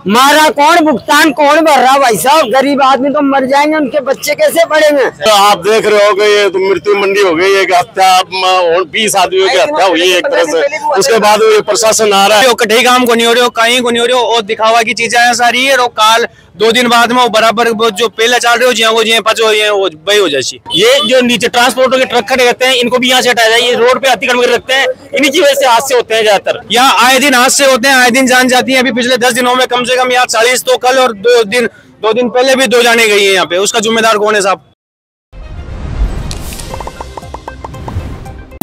मारा कौन, भुगतान कौन भर रहा भाई साहब? गरीब आदमी तो मर जाएंगे, उनके बच्चे कैसे पढ़ेंगे? तो आप देख रहे हो कि ये तो मृत्यु मंडी हो गई, एक हत्या 20 आदमियों की हत्या हुई है एक तरह से। उसके बाद ये प्रशासन आ रहा है, कहीं काम को नहीं हो रहे हो, कहीं को नहीं हो रहे हो, और दिखावा की चीजें सारी है। और काल 2 दिन बाद में वो बराबर जो पहले चल रहे हो जिया वो जिया पचो वो बही हो जाए। ये जो नीचे ट्रांसपोर्टर के ट्रक खड़े रहते हैं, इनको भी यहाँ से हटाया जाए। ये रोड पे अतिक्रमण कर रखते हैं, इन्हीं की वजह से हादसे होते हैं ज्यादातर। यहाँ आए दिन हादसे होते हैं, आए दिन जान जाती है। अभी पिछले 10 दिनों में कम से कम यहाँ 40 तो कल, और 2 दिन पहले भी 2 जाने गई है यहाँ पे। उसका जिम्मेदार कौन है साहब?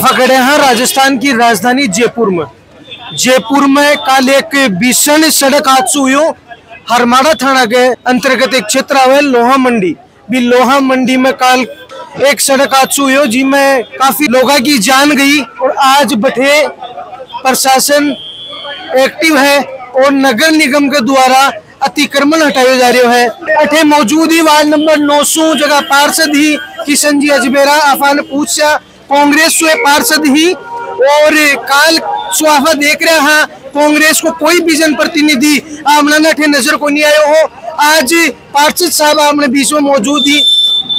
खड़े हैं राजस्थान की राजधानी जयपुर में। जयपुर में कल एक भीषण सड़क हादसा हुआ। हरमाड़ा थाना के अंतर्गत एक क्षेत्र है लोहा मंडी। भी लोहा मंडी में कल एक सड़क हादसा हुआ जिसमें काफी लोगों की जान गई। और आज बठे प्रशासन एक्टिव है और नगर निगम के द्वारा अतिक्रमण हटाया जा रहा है। अठे मौजूद ही वार्ड नंबर 900 जगह पार्षद ही किशन जी अजमेरा आफान पूछा कांग्रेस से पार्षद ही। और काल सुहावा देख रहे हैं कांग्रेस को कोई भी जनप्रतिनिधि आमना ठे नजर को नहीं आयो हो। आज पार्षद साहब आपने बीच में मौजूद ही।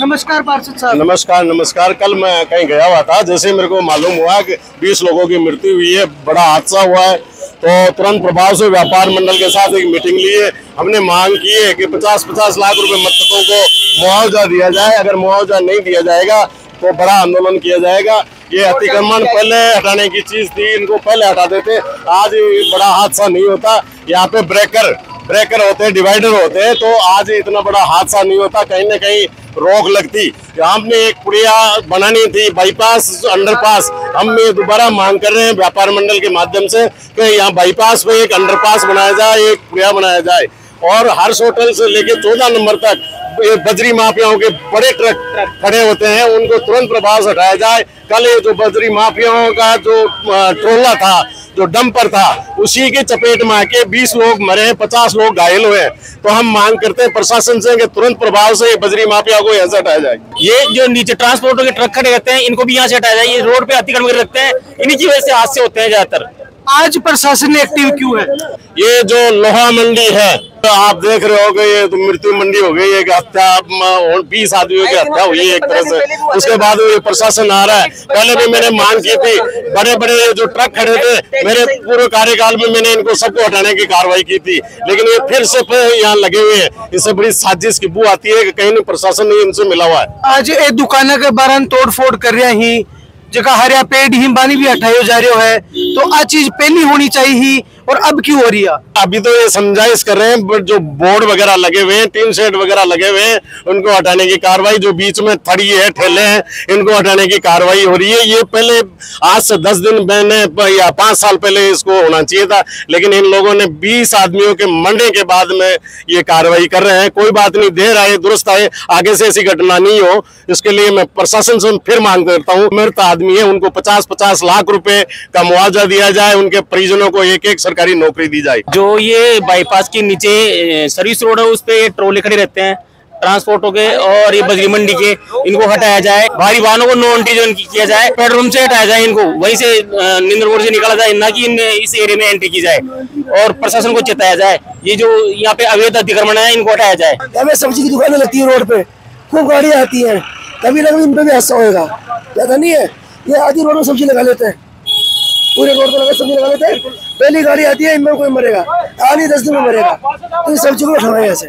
नमस्कार पार्षद साहब। नमस्कार नमस्कार। कल मैं कहीं गया हुआ था, जैसे मेरे को मालूम हुआ कि 20 लोगों की मृत्यु हुई है, बड़ा हादसा हुआ है, तो तुरंत प्रभाव से व्यापार मंडल के साथ एक मीटिंग ली है। हमने मांग की है कि 50-50 लाख रुपए मृतकों को मुआवजा दिया जाए। अगर मुआवजा नहीं दिया जाएगा तो बड़ा आंदोलन किया जाएगा। ये अतिक्रमण पहले हटाने की चीज थी, इनको पहले हटा देते, आज बड़ा हादसा नहीं होता। यहाँ पे ब्रेकर होते हैं, डिवाइडर होते हैं, तो आज इतना बड़ा हादसा नहीं होता। कहीं ना कहीं रोक लगती। हमने एक पुलिया बनानी थी, बाईपास अंडरपास। हम ये दोबारा मांग कर रहे हैं व्यापार मंडल के माध्यम से कि यहाँ बाईपास पे एक अंडरपास बनाया जाए, एक पुलिया बनाया जाए। और हर्ष होटल से लेके 14 नंबर तक ये बजरी माफियाओं के बड़े ट्रक खड़े होते हैं, उनको तुरंत प्रभाव से हटाया जाए। कल ये जो बजरी माफियाओं का जो ट्रोला था, जो डंपर था, उसी के चपेट में आके 20 लोग मरे, 50 लोग घायल हुए। तो हम मांग करते हैं प्रशासन से कि तुरंत प्रभाव से बजरी माफिया को यहाँ से हटाया जाए। ये जो नीचे ट्रांसपोर्टर के ट्रक खड़े रहते हैं, इनको भी यहाँ से हटाया जाए। ये रोड पे अतिक्रमण कर रखते हैं, इन्हीं की वजह से हादसे होते हैं ज्यादातर। आज प्रशासन एक्टिव क्यों है? ये जो लोहा मंडी है, तो आप देख रहे हो कि ये तो मृत्यु मंडी हो गई, एक हत्या 20 आदमियों की हत्या हुई है एक तरह से। उसके बाद ये प्रशासन आ रहा है। पहले भी मैंने मांग की थी, बड़े बड़े जो ट्रक खड़े थे, मेरे पूरे कार्यकाल में मैंने इनको सबको हटाने की कार्रवाई की थी, लेकिन ये फिर से यहाँ लगे हुए हैं। इससे बड़ी साजिश की बू आती है कि कहीं प्रशासन नहीं इनसे मिला हुआ है। आज ये दुकान के बारे तोड़ फोड़ कर रहे ही, जगह हरिया पेड़ ही बानी भी हटाया जा रहा है, तो आ चीज पहली होनी चाहिए और अब क्यों हो रही है? अभी तो ये समझाइश कर रहे हैं, बट जो बोर्ड वगैरह लगे हुए हैं, टीन शेड वगैरह लगे हुए हैं, उनको हटाने की कार्रवाई, जो बीच में थड़ी है, ठेले हैं, इनको हटाने की कार्रवाई हो रही है। ये पहले आज से 10 दिन पहले या 5 साल पहले इसको होना चाहिए था, लेकिन इन लोगों ने 20 आदमियों के मरने के बाद में ये कार्रवाई कर रहे हैं। कोई बात नहीं, देर आए दुरुस्त आए, आगे से ऐसी घटना नहीं हो, इसके लिए मैं प्रशासन से फिर मांग करता हूँ। मृत आदमी है, उनको 50-50 लाख रुपए का मुआवजा दिया जाए, उनके परिजनों को एक सरकारी नौकरी दी जाए। जो ये बाईपास के नीचे सर्विस रोड है, उस पे ये ट्रोले खड़े रहते हैं ट्रांसपोर्टों के, और ये बजरी मंडी के, इनको हटाया जाए। भारी वाहनों को नो एंट्री किया जाए, पेट्रोल से हटाया जाए, इनको वहीं से निंद्र रोड से निकाला जाए, ना कि इस एरिया में एंट्री की जाए। और प्रशासन को चेताया जाए, ये जो यहाँ पे अवैध अतिक्रमण है, इनको हटाया जाए। हमें सब्जी की दुकानें लगती है रोड पे, खूब गाड़ियाँ आती हैं, कभी ना कभी इन पे भी हादसा होगा। ज्यादा नहीं है, ये आधी रोड में सब्जी लगा लेते हैं, पूरे रोड पर सब्जी लगा लेते हैं। पहली गाड़ी आती है, इनमें कोई मरेगा, आनी 10 दिन में मरेगा, तो इस सब्जी को उठाना है ऐसे।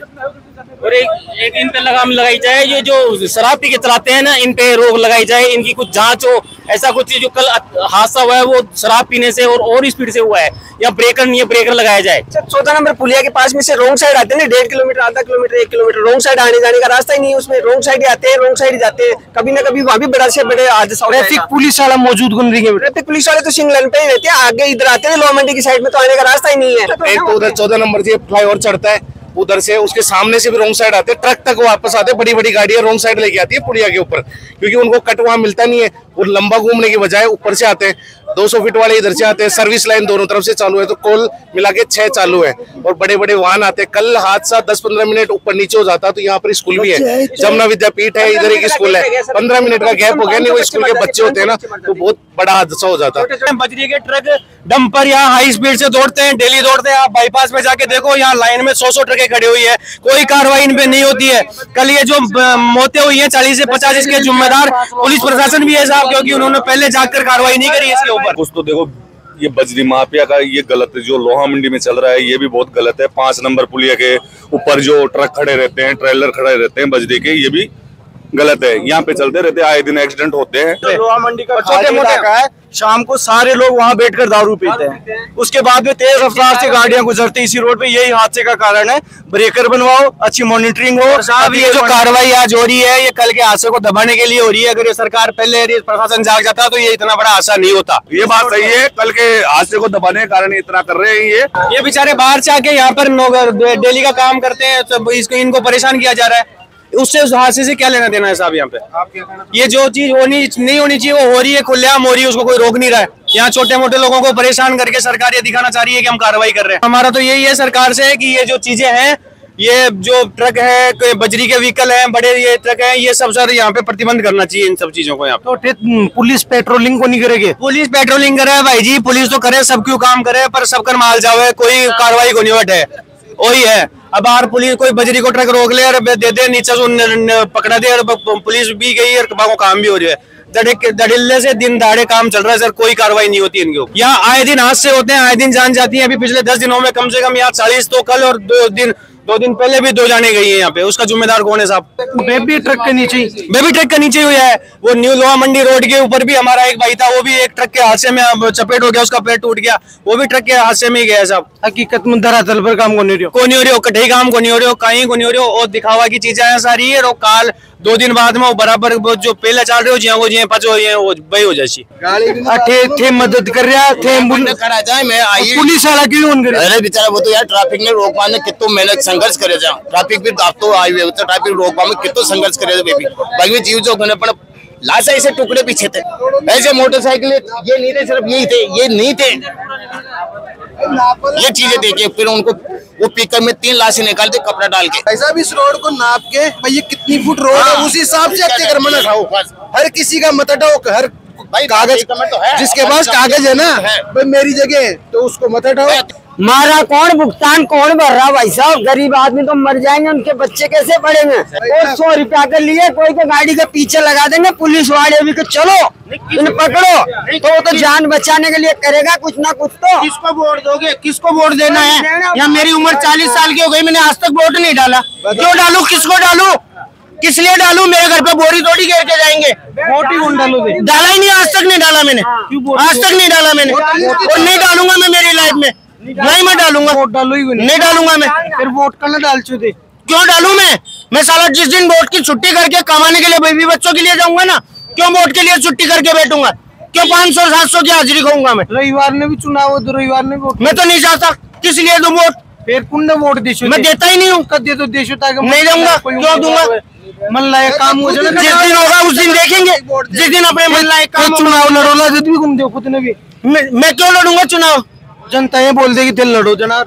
और एक इन पे लगाम लगाई जाए, ये जो शराब पी के चलाते हैं ना, इन पे रोक लगाई जाए, इनकी कुछ जांच हो। ऐसा कुछ जो कल हादसा हुआ है वो शराब पीने से और स्पीड से हुआ है, या ब्रेकर नहीं है, ब्रेकर लगाया जाए। 14 नंबर पुलिया के पास में से रोंग साइड आते हैं, 1.5 किलोमीटर, आधा किलोमीटर, 1 किलोमीटर रोंग साइड आने जाने का रास्ता ही नहीं है। उसमें रोंग साइड ही आते हैं, रोंग साइड ही जाते हैं, कभी ना कभी वहाँ भी बड़ा से बड़े हादसा। ट्रैफिक पुलिस वाला मौजूद ट्रैफिक पुलिस वाले तो सिंगल पे ही रहते हैं, आगे इधर आते हैं, लोहा मंडी की साइड में तो आने का रास्ता ही नहीं है। एक तो उधर 14 नंबर से फ्लाईओवर चढ़ता है, उधर से उसके सामने से भी रोंग साइड आते हैं, ट्रक तक वापस आते हैं, बड़ी बड़ी गाड़ियां रोंग साइड लेके आती है पुलिया के ऊपर, क्योंकि उनको कट वहां मिलता नहीं है, और लंबा घूमने की बजाय ऊपर से आते हैं। 200 फीट वाले इधर से आते हैं, सर्विस लाइन दोनों तरफ से चालू है, तो कुल मिला के 6 चालू है और बड़े बड़े वाहन आते हैं। कल हादसा 10-15 मिनट ऊपर नीचे हो जाता, तो यहाँ पर स्कूल भी है, जमुना विद्यापीठ है, इधर एक स्कूल है, 15 मिनट का गैप हो गया, नहीं वो स्कूल के बच्चे होते हैं ना, तो बहुत बड़ा हादसा हो जाता है। बजरी के ट्रक डंपर यहाँ हाई स्पीड से दौड़ते हैं, डेली दौड़ते हैं। आप बाईपास में जाके देखो, यहाँ लाइन में 100 ट्रकें खड़ी हुई है, कोई कार्रवाई इन पे नहीं होती है। कल ये जो मौतें हुई हैं 40 से 50, इसके जिम्मेदार पुलिस प्रशासन भी है साहब, क्योंकि उन्होंने पहले जाकर कार्रवाई नहीं करी इसके ऊपर। कुछ तो देखो, ये बजरी माफिया का ये गलत है, जो लोहा मंडी में चल रहा है ये भी बहुत गलत है। 5 नंबर पुलिया के ऊपर जो ट्रक खड़े रहते हैं, ट्रेलर खड़े रहते हैं बजरी के, ये भी गलत है। यहाँ पे चलते रहते, आए दिन एक्सीडेंट होते हैं। लोहा मंडी का छोटे मोटे का है, शाम को सारे लोग वहाँ बैठकर दारू पीते हैं, उसके बाद में तेज रफ्तार से गाड़ियां गुजरती है इसी रोड पे, यही हादसे का कारण है। ब्रेकर बनवाओ, अच्छी मॉनिटरिंग हो। साहब ये जो कार्रवाई आज हो रही है, ये कल के हादसे को दबाने के लिए हो रही है। अगर ये सरकार पहले प्रशासन जाग जाता तो ये इतना बड़ा हादसा नहीं होता। ये बात सही है, कल के हादसे को दबाने के कारण इतना कर रहे हैं। ये बेचारे बाहर से आके यहाँ पर डेली का काम करते हैं, तो इसको इनको परेशान किया जा रहा है। उससे उस हादसे से क्या लेना देना है साहब? यहाँ पे ये जो चीज नहीं होनी चाहिए वो हो रही है, खुलेआम हो रही है, उसको कोई रोक नहीं रहा है। यहाँ छोटे मोटे लोगों को परेशान करके सरकार ये दिखाना चाह रही है कि हम कार्रवाई कर रहे हैं। हमारा तो यही है सरकार से कि ये जो चीजें हैं, ये जो ट्रक है, बजरी के व्हीकल हैं, बड़े ये ट्रक हैं, ये सब सर यहाँ पे प्रतिबंध करना चाहिए इन सब चीजों को। यहाँ पे तो पुलिस पेट्रोलिंग को नहीं करेगी? पुलिस पेट्रोलिंग करे भाई जी, पुलिस तो करे, सब क्यों काम करे, पर सबकर माल जावे, कोई कार्रवाई को नहीं बैठे, वही है। अब बाहर पुलिस कोई बजरी को ट्रक रोक ले और दे दे, नीचे से पकड़ा दे, और पुलिस भी गई और काम भी हो रही है। दड़िल्ले से दिन दहाड़े काम चल रहा है सर, कोई कार्रवाई नहीं होती इनके ऊपर। यहाँ आए दिन हादसे होते हैं, आए दिन जान जाती है। अभी पिछले 10 दिनों में कम से कम यहाँ 40 तो कल, और 2 दिन पहले भी 2 जाने गई है यहाँ पे। उसका जिम्मेदार कौन है साहब? बेबी ट्रक के नीचे हुआ है। वो न्यू लोहा मंडी रोड के ऊपर भी हमारा एक भाई था, वो भी एक ट्रक के हादसे में चपेट हो गया, उसका पैर टूट गया, वो भी ट्रक के हादसे में ही गया साहब। हकीकत में धरातल पर काम को नहीं हो रही, कहीं काम को नहीं हो रही हो, कहीं को नहीं हो रही हो, और दिखावा की चीजें हैं सारी है। और काल 2 दिन बाद में वो बराबर जो पहले चल रहे हो जिया वो जिया पचो ये वो बई हो जासी थे मदद कर रहा थे करा जाए। मैं आई पुलिस वाला क्यों उन करे? अरे बेचारा वो तो यार ट्रैफिक में रोक पाने कितो मेहनत संघर्ष करे जा। ट्रैफिक भी आप तो आई हुए तो ट्रैफिक रोक पाने कितो संघर्ष करे बेबी बाकी जीव जो गने पण लाशा ऐसे टुकड़े पीछे थे, ऐसे मोटरसाइकिल ये नहीं थे, सिर्फ यही थे, ये नहीं थे। ये चीजें देखिए, फिर उनको वो पिकअप में 3 लाशें निकालते कपड़ा डाल के। ऐसा भी इस रोड को नाप के भाई ये कितनी फुट रोड है उस हिसाब से अतिक्रमण हटाओ। हर किसी का मत हटाओ, हर कागज तो है, जिसके पास कागज है ना भाई मेरी जगह तो उसको मत हटाओ। मारा कौन, भुगतान कौन भर रहा भाई साहब? गरीब आदमी तो मर जाएंगे, उनके बच्चे कैसे पढ़ेंगे? और 100 रुपया के लिए कोई तो गाड़ी के पीछे लगा देंगे पुलिस वाले भी, चलो इन्हें पकड़ो, तो वो तो जान बचाने के लिए करेगा कुछ ना कुछ। तो किसको वोट दोगे? किसको वोट देना है? या मेरी उम्र 40 साल की हो गई, मैंने आज तक वोट नहीं डाला, क्यों डालू? किसको डालू? किस लिए डालू? मेरे घर पे बोरी थोड़ी घेर के जाएंगे। वोट ही कौन डालोगे? डाला ही नहीं, आज तक नहीं डाला मैंने, आज तक नहीं डाला मैंने, और नहीं डालूंगा मैं मेरी लाइफ में, नहीं मैं डालूंगा, वोट डालो ही नहीं डालूंगा मैं। फिर वोट करना डाल चुके क्यों डालू मैं साला जिस दिन वोट की छुट्टी करके कमाने के लिए बेबी बच्चों के लिए जाऊंगा ना, क्यों वोट के लिए छुट्टी करके बैठूंगा? क्यों 500-700 की हाजिरी खाऊंगा मैं? रविवार ने भी चुनाव हो तो रविवार ने वोट मैं तो नहीं चाहता, किस लिए दूं वोट? फिर पुण्य वोट देशो, मैं देता ही नहीं हूँ, दे तो देशो ताकि नहीं दूंगा, क्यों दूंगा? मन लायक काम हो जाए, जिस दिन होगा उस दिन देखेंगे, जिस दिन अपने मन लायक काम। चुनाव लड़ोला जब भी घूम दो खुद ने भी। मैं क्यों लड़ूंगा चुनाव? जनता ये बोल देगी तेल लड़ो जनार,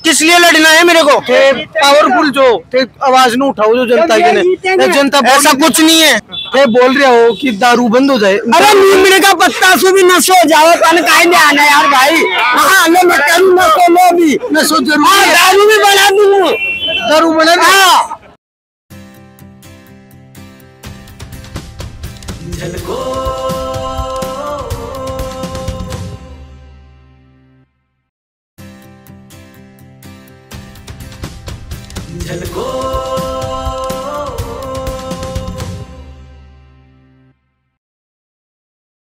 किस लिए लड़ना है मेरे को? पावरफुल जो थे आवाज न उठाओ जो जनता के ने, जनता ऐसा कुछ नहीं है। थे बोल रहे हो कि दारू बंद हो जाए, अरे नींबड़े का पत्ता सो भी नशो हो जाओ, कन काहे में आना यार भाई। हाँ मैं करूँ नशो लो भी, नशो जरूरी है, दारू भी बना दूँ, दारू बना हाँ। झलको